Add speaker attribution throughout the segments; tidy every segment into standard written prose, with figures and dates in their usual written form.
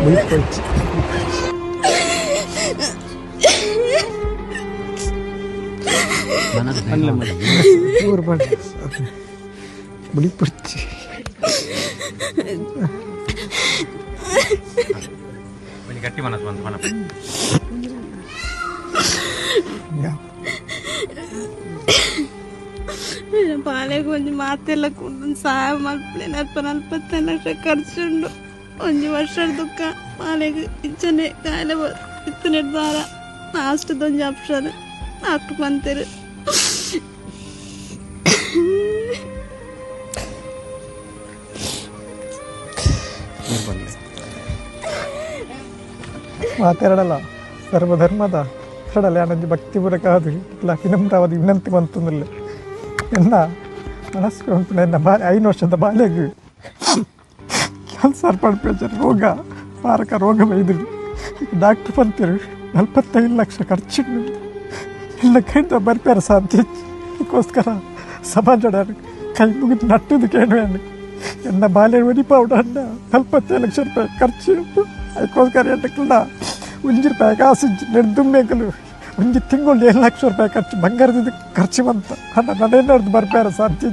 Speaker 1: ಮುಳಿಪೊಚ್ಚಿ ಮುಳಿಪೊಚ್ಚಿ
Speaker 2: ಗಟ್ಟಿ ಮನಸ್ಸು ಬಂತು ಮನ
Speaker 3: ಬಾಲೆಗೆ ಒಂದು ಮಾತೆಲ್ಲ ಕೊಂಡು ಸಹಾಯ ಮಾಡ್ಬಿಡಿ 40 ಲಕ್ಷ ಖರ್ಚುಂಡು 1 ವರ್ಷ ದುಃಖ ಬಾಲೆಗೆ ಇಚ್ಚನೆ ಕಾಯಿಲೆ ಇತ್ತು ನಿರ್ಧಾರ ಲಾಸ್ಟ್ದೊಂದು ಆಪ್ಷನ್ ಡಾಕ್ಟರ್ ಬಂತೀರಿ
Speaker 1: ಮಾತಾಡಲ್ಲ ಸರ್ವಧರ್ಮದ ಕಡಲೆ ಆನಂದಿ ಭಕ್ತಿಪೂರ್ವಕ ಅದು ಇಲ್ಲ ವಿನಮ್ರವಾದ ವಿನಂತಿ ಬಂತಂದಿಲ್ಲ ಎನ್ನ ಮನಸ್ಸು ಉಂಟು ಎನ್ನ 5 ವರ್ಷದ ಬಾಲ್ಯಗೆ ಕ್ಯಾನ್ಸರ್ ಪಡ್ಪೇಜರ್ ರೋಗ ಮಾರಕ ರೋಗ ಬೈದು ಡಾಕ್ಟರ್ ಬಂತಿರು 45 ಲಕ್ಷ ಖರ್ಚು ಎಲ್ಲ ಕೈಯಿಂದ ಬರ್ಪಾರ ಸಾಧ್ಯ ಅದಕ್ಕೋಸ್ಕರ ಸಮಾಜ ಕೈ ಮುಗಿದು ನಟ್ಟದು ಕೇಳುವೇನು ಎನ್ನ ಬಾಲ್ಯ ಒಡಿಪಾವುಡ ಅಣ್ಣ 45 ಲಕ್ಷ ರೂಪಾಯಿ ಖರ್ಚು ಅದಕ್ಕೋಸ್ಕರ ಎಟ್ಟಕ್ಕಿಲ್ಲ 1 ರೂಪಾಯಿ ಕಾಸು ನೆಡ್ದುಂಬೇಕಲು 1 ತಿಂಗಳು 7 ಲಕ್ಷ ರೂಪಾಯಿ ಖರ್ಚು ಬಂಗಾರದ ಖರ್ಚು ಬಂತ ಅಣ್ಣ ನಡೆಯದು ಬರ್ಪಾರ ಸಾಧ್ಯ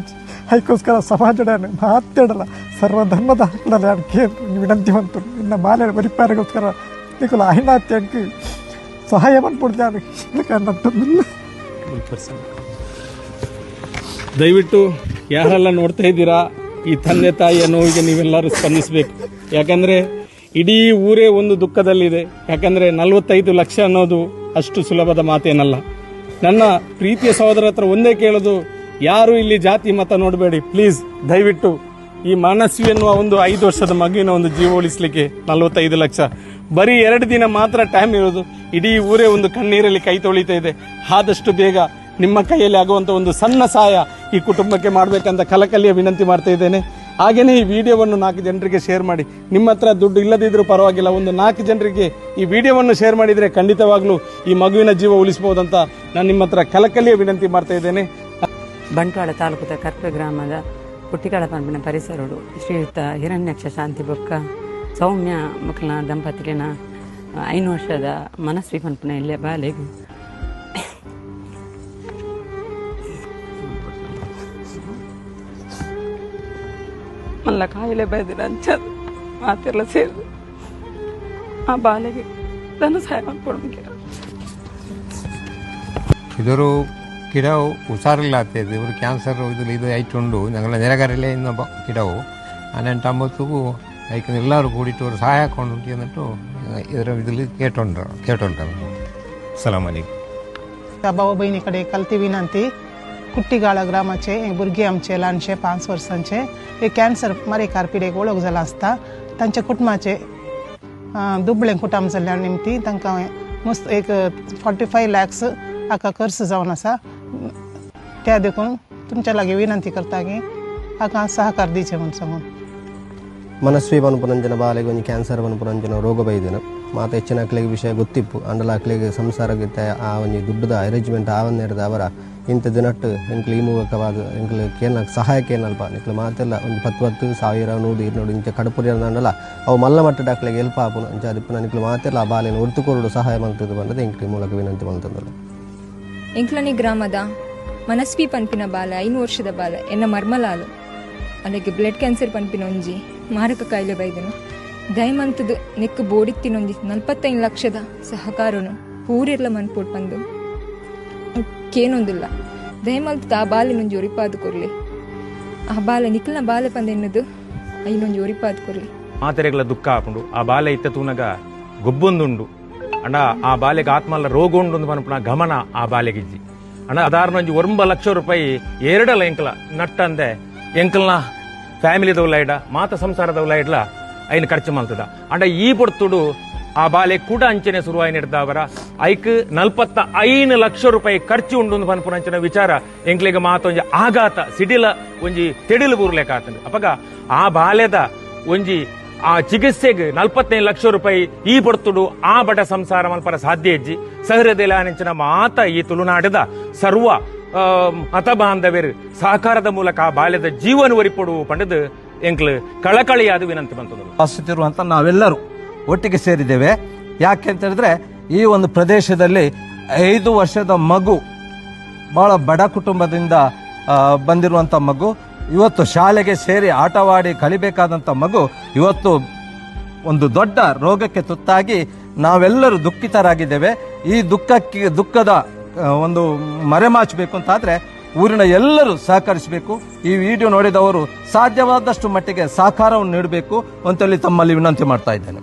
Speaker 1: ಅದಕ್ಕೋಸ್ಕರ ಸಮಾಜ ಮಾತಾಡಲ್ಲ ಸರ್ವಧರ್ಮದ ಹಾಕಲಲ್ಲ ನಾನು ಕೇಳಿ ವಿನಂತಿ ಬಂತು ಇನ್ನು ಬಾಲ್ಯ ಬರಿಪಾರಿಗೋಸ್ಕರ ನಿಖಲ ಅಹಿನಾತಿ ಅಂಕಿ ಸಹಾಯ ಮಾಡ್ಕೊಡ್ತಾರೆ ನಟ್ಟೊಂದಿಲ್ಲ.
Speaker 4: ದಯವಿಟ್ಟು ಯಾರೆಲ್ಲ ನೋಡ್ತಾ ಇದ್ದೀರಾ ಈ ತಂದೆ ತಾಯಿಯ ನೋವಿಗೆ ನೀವೆಲ್ಲರೂ ಸ್ಪಂದಿಸಬೇಕು. ಯಾಕಂದರೆ ಇಡೀ ಊರೇ ಒಂದು ದುಃಖದಲ್ಲಿದೆ. ಯಾಕಂದರೆ 45 ಲಕ್ಷ ಅನ್ನೋದು ಅಷ್ಟು ಸುಲಭದ ಮಾತೇನಲ್ಲ. ನನ್ನ ಪ್ರೀತಿಯ ಸಹೋದರ ಹತ್ರ ಒಂದೇ ಕೇಳೋದು, ಯಾರು ಇಲ್ಲಿ ಜಾತಿ ಮತ ನೋಡಬೇಡಿ ಪ್ಲೀಸ್. ದಯವಿಟ್ಟು ಈ ಮನಸ್ವಿ ಎನ್ನುವ ಒಂದು 5 ವರ್ಷದ ಮಗುವಿನ ಒಂದು ಜೀವ ಉಳಿಸಲಿಕ್ಕೆ 45 ಲಕ್ಷ ಬರೀ 2 ದಿನ ಮಾತ್ರ ಟೈಮ್ ಇರೋದು. ಇಡೀ ಊರೇ ಒಂದು ಕಣ್ಣೀರಲ್ಲಿ ಕೈ ತೊಳಿತಾ ಇದೆ. ಆದಷ್ಟು ಬೇಗ ನಿಮ್ಮ ಕೈಯಲ್ಲಿ ಆಗುವಂಥ ಒಂದು ಸಣ್ಣ ಸಹಾಯ ಈ ಕುಟುಂಬಕ್ಕೆ ಮಾಡಬೇಕಂತ ಕಲಕಲಿಯ ವಿನಂತಿ ಮಾಡ್ತಾ ಇದ್ದೇನೆ. ಹಾಗೆಯೇ ಈ ವಿಡಿಯೋವನ್ನು 4 ಜನರಿಗೆ ಶೇರ್ ಮಾಡಿ. ನಿಮ್ಮ ಹತ್ರ ದುಡ್ಡು ಇಲ್ಲದಿದ್ರೂ ಪರವಾಗಿಲ್ಲ, ಒಂದು 4 ಜನರಿಗೆ ಈ ವಿಡಿಯೋವನ್ನು ಶೇರ್ ಮಾಡಿದರೆ ಖಂಡಿತವಾಗ್ಲೂ ಈ ಮಗುವಿನ ಜೀವ ಉಳಿಸಬಹುದಂತ ನಾನು ನಿಮ್ಮ ಹತ್ರ ಕಲಕಲಿಯ ವಿನಂತಿ ಮಾಡ್ತಾ ಇದ್ದೇನೆ.
Speaker 5: ಬಂಟ್ವಾಳ ತಾಲೂಕದ ಕರ್ಪೆ ಗ್ರಾಮದ ಪುಟ್ಟಿಕಾಳ ಪಂಪಿನ ಪರಿಸರಡು ಶ್ರೀಯುತ ಹಿರಣ್ಯಾಕ್ಷ ಶಾಂತಿ ಬೊಕ್ಕ ಸೌಮ್ಯ ಮಕ್ಕಳ ದಂಪತಿಲಿನ 5 ವರ್ಷದ ಮನಸ್ವಿ ಪಂಪಿನ ಇಲ್ಲೇ ಬಾಲೆಗು ಮಲ್ಲ ಕಾಯಿಲೆ ಬೈದಿರ ಅಂಚದು ಮಾತೆಲ್ಲ ಸೇರಿದು ಆ ಬಾಲೆಗೆ ಧನ ಸಹಾಯ ಮಾಡ್ಕೊಡ್ಬೇಕಿರ
Speaker 2: ഇതൊരു കിടവ് ഉഷാറില്ലാത്തത് ഒരു ക്യാൻസർ ഇത് ആയിട്ടുണ്ട് ഞങ്ങളുടെ നിരകരയിലെ ഇന്ന കിടവ് അതിനെട്ടാകുമ്പോഴത്തേക്കും അയക്കുന്ന എല്ലാവരും കൂടിയിട്ട് ഒരു സഹായം കൊണ്ടു എന്നിട്ട് ഇതിൽ കേട്ടോണ്ടാണ്. अस्सलाम वालेकुम.
Speaker 6: भाऊ बहिणीकडे कलती विनंती, कुट्टीगाळ ग्रामाचे भुरगे आमचे ल्हानशे 5 वर्सांचे एक कॅन्सर मरेकार पिडेक वळख जाला आसता. तांच्या कुटुंबाचे दुबळें कुटुंब जाल्ल्या निमती तांकां मस्त एक 45 lakhs हाका खर्च जावन आसा. त्या देखून तुमच्या लागीं विनंती करता की हाका सहकार दिचे म्हणून सांगून.
Speaker 7: ಮನಸ್ವಿ ಪನ್ಪುನಂಜನ ಬಾಲೆಗೆ ಒಂದು ಕ್ಯಾನ್ಸರ್ ಪನ್ಪುನಂಜನ ರೋಗ ಬೈದಿನ ಮಾತ ಹೆಚ್ಚಿನ ಅಕ್ಲೆಗೆ ವಿಷಯ ಗೊತ್ತಿಪ್ಪು ಅಂಡಲ ಅಕ್ಲೆಗೆ ಸಂಸಾರಕ್ಕೆ ಆ ಒಂದು ದುಡ್ಡದ ಅರೇಂಜ್ಮೆಂಟ್ ಆವನ್ನೇರದ ಅವರ ಇಂಥ ದಿನಟ್ಟು ಎಂಕ್ಲು ಈ ಮೂಲಕವಾದ ಎಂಕ್ಲು ಕೇನ ಸಹಾಯಕ್ಕೆ ಏನಲ್ಪ ನಿಕ್ಲು ಮಾತೆಲ್ಲ ಒಂದು 10,000 100 ಇಂಚ ಕಡಪುರಿ ಅಂದಲ್ಲ ಅವು ಮಲ್ಲ ಮಟ್ಟದ ಅಕ್ಲೆಗೆ ಹೆಲ್ಪ್ ಆಪುನ ಅಂಚ ಅದಪ್ಪನ ನಿಕ್ಲು ಮಾತೆಲ್ಲ ಆ ಬಾಲೆನ ಹೊರತುಕೊರಡು ಸಹಾಯ ಮಾಡ್ತದೆ ಬಂದದ್ದು ಎಂಕ್ಲಿ ಮೂಲಕ ವಿನಂತಿ ಮಾಡ್ತದಲ್ಲ.
Speaker 8: ಎಂಕ್ಲನಿ ಗ್ರಾಮದ ಮನಸ್ವಿ ಪನ್ಪಿನ ಬಾಲ 5 ವರ್ಷದ ಬಾಲ ಎನ್ನ ಮರ್ಮಲಾಲು ಅಲ್ಲಿಗೆ ಬ್ಲಡ್ ಕ್ಯಾನ್ಸರ್ ಪನ್ಪಿನ ಒಂಜಿ ಮಾರಕ ಕಾಯಿಲೆ ಬೈದನು ದಯಮಂತದು ನೆಕ್ಕು ಬೋಡಿತ್ತಿನೊಂಜಿ 45 ಲಕ್ಷದ ಸಹಕಾರನು ಪೂರೆಲ್ಲ ಮನ್ಪೋಟ್ ಬಂದು ಕೇನೊಂದಿಲ್ಲ ದಯಮಲ್ತದ ಆ ಬಾಲೆನೊಂಜಿ ಒರಿಪಾದು ಕೊರ್ಲಿ ಆ ಬಾಲೆ ನಿಕ್ಲನ ಬಾಲೆ ಪಂದ ಎನ್ನದು ಐನೊಂಜಿ ಒರಿಪಾದು ಕೊರ್ಲಿ
Speaker 4: ಮಾತೆರೆಗಳ ದುಃಖ ಹಾಕೊಂಡು ಆ ಬಾಲೆ ಇತ್ತ ತೂನಗ ಗೊಬ್ಬೊಂದುಂಡು ಅಣ್ಣ ಆ ಬಾಲೆಗೆ ಆತ್ಮಲ್ಲ ರೋಗ ಉಂಡು ಪನ್ಪುನ ಗಮನ ಆ ಬಾಲೆಗಿಜ್ಜಿ ಅಣ್ಣ ಅದಾರ್ನೊಂಜಿ 1 ಲಕ್ಷ ರೂಪಾಯಿ 2 ಎಂಕಲ ನಟ್ಟಂದೆ ಎಂಕಲ್ನ ಫ್ಯಾಮಿಲಿದವಲ್ಲ ಇಡ ಮಾತ ಸಂಸಾರದವಲ್ಲ ಇಡ್ಲ ಐನು ಖರ್ಚು ಮಾಡ್ತದ ಅಂಡ ಈ ಪೊಡ್ತುಡು ಆ ಬಾಲೆ ಕೂಡ ಅಂಚನೆ ಶುರುವಾಯಿ ನಡೆದವರ ಐಕ್ 45 ಲಕ್ಷ ರೂಪಾಯಿ ಖರ್ಚು ಉಂಡು ಪನ್ಪುನಂಚಿನ ವಿಚಾರ ಎಂಕ್ಲಿಗೆ ಮಾತೊಂಜಿ ಆಘಾತ ಸಿಡಿಲ ಒಂಜಿ ತೆಡಿಲು ಬೂರ್ಲೆಕ್ಕ ಆತಂದು ಅಪಗ ಆ ಬಾಲ್ಯದ ಒಂಜಿ ಆ ಚಿಕಿತ್ಸೆಗೆ 45 ಲಕ್ಷ ರೂಪಾಯಿ ಈ ಪೊಡ್ತುಡು ಆ ಬಡ ಸಂಸಾರ ಮಲ್ಪರ ಸಾಧ್ಯ ಇಜ್ಜಿ ಸಹೃದಯ ಅಂಚಿನ ಮಾತ ಈ ತುಳುನಾಡದ ಸರ್ವ ಮತ ಬಾಂಧವ್ಯರು ಸಹಕಾರದ ಮೂಲಕ ಆ ಬಾಲ್ಯದ ಜೀವನ ಒರಿಪೊಡು ಪಂಡದು ಎಂಕ್ಲು ಕಳಕಳಿಯಾದ ವಿನಂತಿ ಬಂತದ್ದು.
Speaker 9: ವಾಸಿಸಿರುವಂತ ನಾವೆಲ್ಲರೂ ಒಟ್ಟಿಗೆ ಸೇರಿದ್ದೇವೆ. ಯಾಕೆ ಅಂತ ಹೇಳಿದ್ರೆ ಈ ಒಂದು ಪ್ರದೇಶದಲ್ಲಿ 5 ವರ್ಷದ ಮಗು, ಭಾಳ ಬಡ ಕುಟುಂಬದಿಂದ ಬಂದಿರುವಂಥ ಮಗು, ಇವತ್ತು ಶಾಲೆಗೆ ಸೇರಿ ಆಟವಾಡಿ ಕಲಿಬೇಕಾದಂಥ ಮಗು ಇವತ್ತು ಒಂದು ದೊಡ್ಡ ರೋಗಕ್ಕೆ ತುತ್ತಾಗಿ ನಾವೆಲ್ಲರೂ ದುಃಖಿತರಾಗಿದ್ದೇವೆ. ಈ ದುಃಖದ ಒಂದು ಮರೆಮಾಚಬೇಕು ಅಂತಾದರೆ ಊರಿನ ಎಲ್ಲರೂ ಸಹಕರಿಸಬೇಕು. ಈ ವಿಡಿಯೋ ನೋಡಿದವರು ಸಾಧ್ಯವಾದಷ್ಟು ಮಟ್ಟಿಗೆ ಸಹಕಾರವನ್ನು ನೀಡಬೇಕು ಅಂತೇಳಿ ತಮ್ಮಲ್ಲಿ ವಿನಂತಿ ಮಾಡ್ತಾ ಇದ್ದೇನೆ.